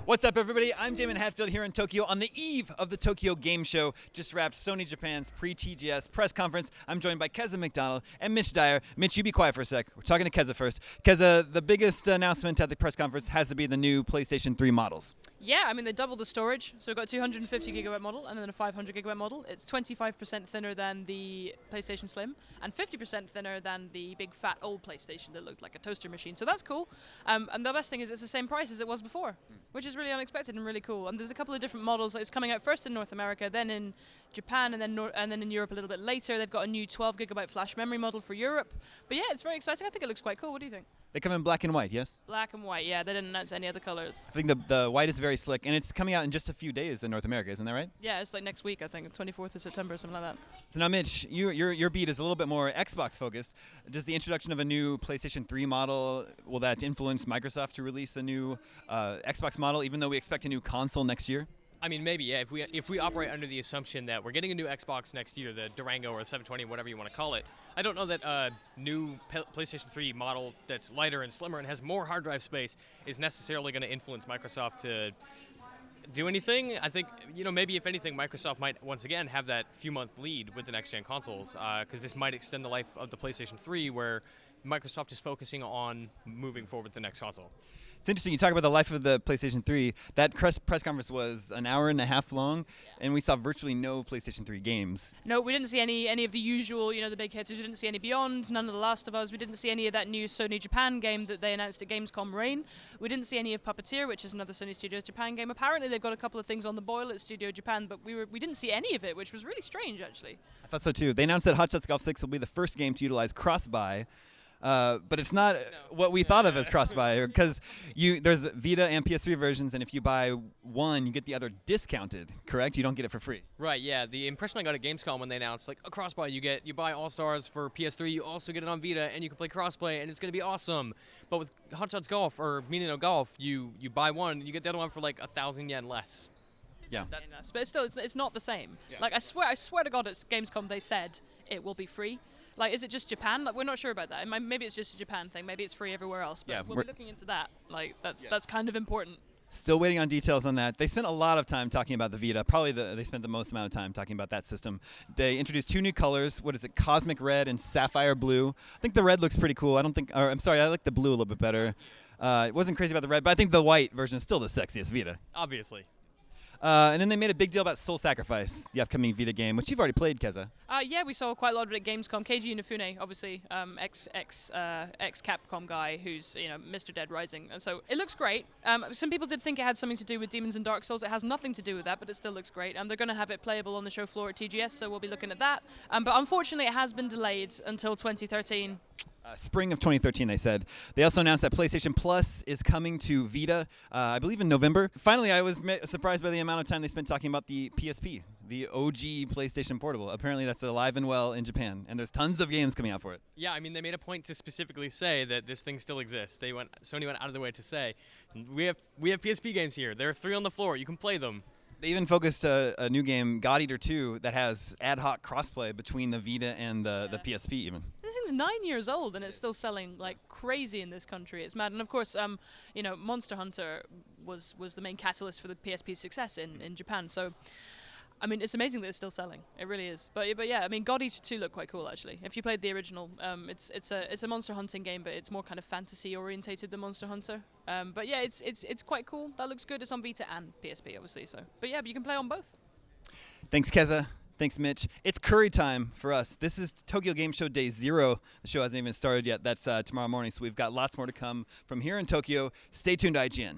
What's up, everybody? I'm Damon Hatfield here in Tokyo on the eve of the Tokyo Game Show. Just wrapped Sony Japan's pre-TGS press conference. I'm joined by Keza McDonald and Mitch Dyer. Mitch, you be quiet for a sec. We're talking to Keza first. Keza, the biggest announcement at the press conference has to be the new PlayStation 3 models. Yeah, I mean, they doubled the storage. So we've got a 250 gigabyte model and then a 500 gigabyte model. It's 25% thinner than the PlayStation Slim and 50% thinner than the big fat old PlayStation that looked like a toaster machine. So that's cool. And the best thing is it's the same price as it was before, which is really unexpected and really cool. And there's a couple of different models. It's coming out first in North America, then in Japan, and then in Europe a little bit later. They've got a new 12 gigabyte flash memory model for Europe. But yeah, it's very exciting. I think it looks quite cool. What do you think? They come in black and white, yes? Black and white, yeah. They didn't announce any other colors. I think the white is very slick, and it's coming out in just a few days in North America, isn't that right? Yeah, it's like next week, I think, 24th of September or something like that. So now, Mitch, your beat is a little bit more Xbox focused. Does the introduction of a new PlayStation 3 model, will that influence Microsoft to release a new Xbox model, even though we expect a new console next year? I mean, maybe, yeah. If we operate under the assumption that we're getting a new Xbox next year, the Durango or the 720, whatever you want to call it, I don't know that a new PlayStation 3 model that's lighter and slimmer and has more hard drive space is necessarily going to influence Microsoft to do anything. I think, maybe if anything, Microsoft might once again have that few-month lead with the next-gen consoles, because this might extend the life of the PlayStation 3, where Microsoft is focusing on moving forward with the next console. It's interesting. You talk about the life of the PlayStation 3. That press conference was an hour and a half long, and we saw virtually no PlayStation 3 games. No, we didn't see any of the usual, the big hits. We didn't see any Beyond, none of The Last of Us. We didn't see any of that new Sony Japan game that they announced at Gamescom Reign. We didn't see any of Puppeteer, which is another Sony Studios Japan game. Apparently, they've got a couple of things on the boil at Studio Japan, but we didn't see any of it, which was really strange, actually. I thought so, too. They announced that Hot Shots Golf 6 will be the first game to utilize cross-buy. But it's not what we thought of as cross-buy, because there's Vita and PS3 versions, and if you buy one, you get the other discounted, correct? You don't get it for free. Right, yeah. The impression I got at Gamescom when they announced, like, a cross-buy, you buy All-Stars for PS3, you also get it on Vita, and you can play cross-play, and it's going to be awesome. But with Hot Shots Golf, or Minino Golf, you buy one, you get the other one for, like, 1,000 yen less. Yeah. But it's still, it's not the same. Yeah. Like, I swear to God, at Gamescom they said it will be free. Like, is it just Japan? Like, we're not sure about that. Maybe it's just a Japan thing. Maybe it's free everywhere else. But Yeah, we'll be looking into that. Like, that's kind of important. Still waiting on details on that. They spent a lot of time talking about the Vita. Probably they spent the most amount of time talking about that system. They introduced two new colors. What is it? Cosmic Red and Sapphire Blue. I think the red looks pretty cool. I like the blue a little bit better. It wasn't crazy about the red, but I think the white version is still the sexiest Vita. Obviously. And then they made a big deal about Soul Sacrifice, the upcoming Vita game, which you've already played, Keza. Yeah, we saw quite a lot of it at Gamescom. Keiji Inafune, obviously, ex-Capcom guy who's, Mr. Dead Rising. And so it looks great. Some people did think it had something to do with Demons and Dark Souls. It has nothing to do with that, but it still looks great. They're going to have it playable on the show floor at TGS, so we'll be looking at that. But unfortunately, it has been delayed until 2013. Spring of 2013, they said. They also announced that PlayStation Plus is coming to Vita, I believe in November. Finally, I was surprised by the amount of time they spent talking about the PSP, the OG PlayStation Portable. Apparently, that's alive and well in Japan, and there's tons of games coming out for it. Yeah, I mean, they made a point to specifically say that this thing still exists. Sony went out of their way to say, we have PSP games here. There are 3 on the floor. You can play them. They even focused a new game, God Eater 2, that has ad hoc crossplay between the Vita and the PSP even. This thing's 9 years old and it's still selling like crazy in this country. It's mad. And of course, Monster Hunter was the main catalyst for the PSP's success in Japan. So, I mean, it's amazing that it's still selling. It really is. But yeah, I mean, God Eater 2 looked quite cool actually. If you played the original, it's a monster hunting game, but it's more kind of fantasy orientated than Monster Hunter. But yeah, it's quite cool. That looks good. It's on Vita and PSP, obviously. So, but yeah, but you can play on both. Thanks, Keza. Thanks, Mitch. It's curry time for us. This is Tokyo Game Show Day 0. The show hasn't even started yet. That's tomorrow morning, so we've got lots more to come from here in Tokyo. Stay tuned to IGN.